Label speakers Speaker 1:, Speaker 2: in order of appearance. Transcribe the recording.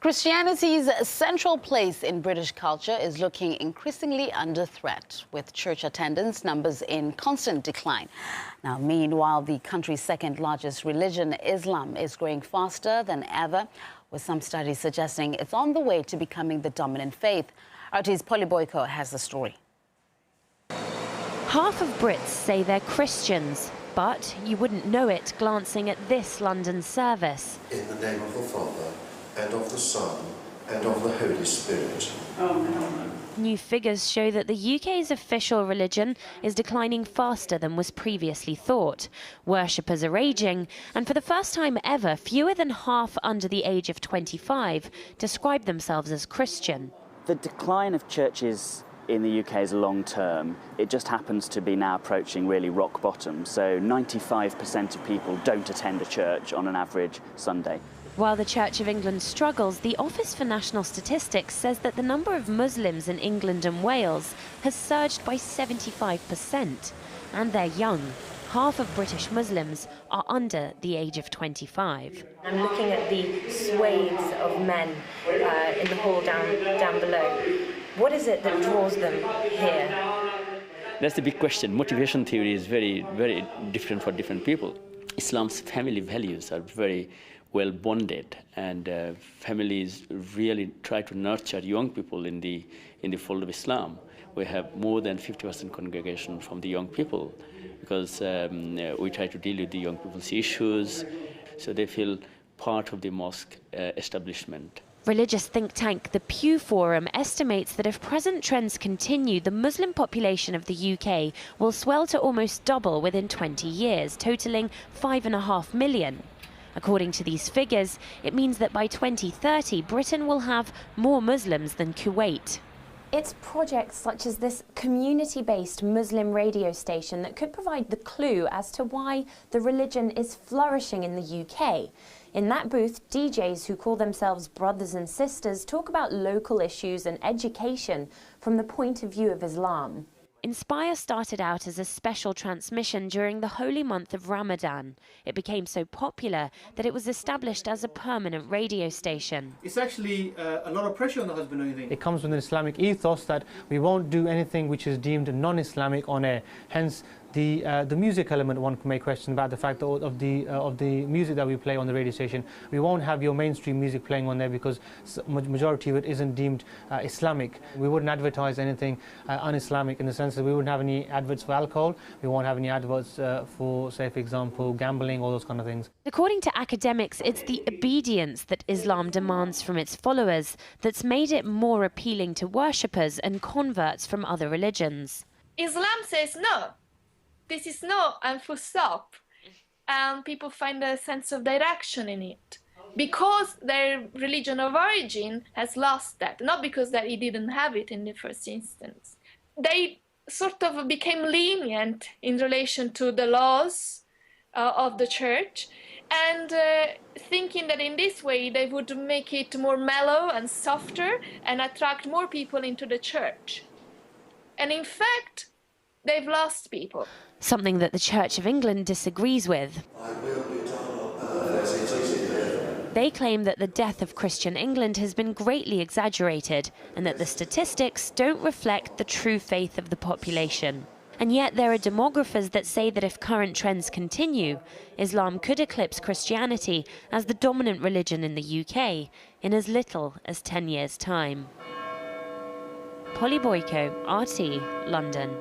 Speaker 1: Christianity's central place in British culture is looking increasingly under threat, with church attendance numbers in constant decline. Now, meanwhile, the country's second largest religion, Islam, is growing faster than ever, with some studies suggesting it's on the way to becoming the dominant faith. RT's Polly Boyko has the story.
Speaker 2: Half of Brits say they're Christians, but you wouldn't know it glancing at this London service.
Speaker 3: In the name of the Father, and of the Son, and of the Holy Spirit. Amen.
Speaker 2: New figures show that the UK's official religion is declining faster than was previously thought. Worshippers are aging, and for the first time ever, fewer than half under the age of 25 describe themselves as Christian.
Speaker 4: The decline of churches in the UK is long term. It just happens to be now approaching really rock bottom. So 95% of people don't attend a church on an average Sunday.
Speaker 2: While the Church of England struggles, the Office for National Statistics says that the number of Muslims in England and Wales has surged by 75%. And they're young. Half of British Muslims are under the age of 25.
Speaker 5: I'm looking at the swathes of men in the hall down below. What is it that draws them here?
Speaker 6: That's the big question. Motivation theory is very, very different for different people. Islam's family values are very well bonded, and families really try to nurture young people in the fold of Islam. We have more than 50% congregation from the young people, because we try to deal with the young people's issues, so they feel part of the mosque establishment.
Speaker 2: Religious think tank The Pew Forum estimates that if present trends continue, the Muslim population of the UK will swell to almost double within 20 years, totalling 5.5 million. According to these figures, it means that by 2030, Britain will have more Muslims than Kuwait.
Speaker 5: It's projects such as this community-based Muslim radio station that could provide the clue as to why the religion is flourishing in the UK. In that booth, DJs who call themselves brothers and sisters talk about local issues and education from the point of view of Islam.
Speaker 2: Inspire started out as a special transmission during the holy month of Ramadan. It became so popular that it was established as a permanent radio station.
Speaker 7: It's actually a lot of pressure on the husband, don't you think?
Speaker 8: It comes with an Islamic ethos that we won't do anything which is deemed non-Islamic on air. Hence, the music element, one may question about the fact of the music that we play on the radio station. We won't have your mainstream music playing on there because majority of it isn't deemed Islamic. We wouldn't advertise anything un-Islamic in the sense that we wouldn't have any adverts for alcohol. We won't have any adverts for, say, for example, gambling, all those kind of things.
Speaker 2: According to academics, it's the obedience that Islam demands from its followers that's made it more appealing to worshippers and converts from other religions.
Speaker 9: Islam says no. This is no and full stop, and people find a sense of direction in it because their religion of origin has lost that, not because that it didn't have it in the first instance. They sort of became lenient in relation to the laws of the church, and thinking that in this way they would make it more mellow and softer and attract more people into the church. And in fact, they've lost people.
Speaker 2: Something that the Church of England disagrees with. They claim that the death of Christian England has been greatly exaggerated and that the statistics don't reflect the true faith of the population. And yet there are demographers that say that if current trends continue, Islam could eclipse Christianity as the dominant religion in the UK in as little as 10 years' time. Polly Boyko, RT, London.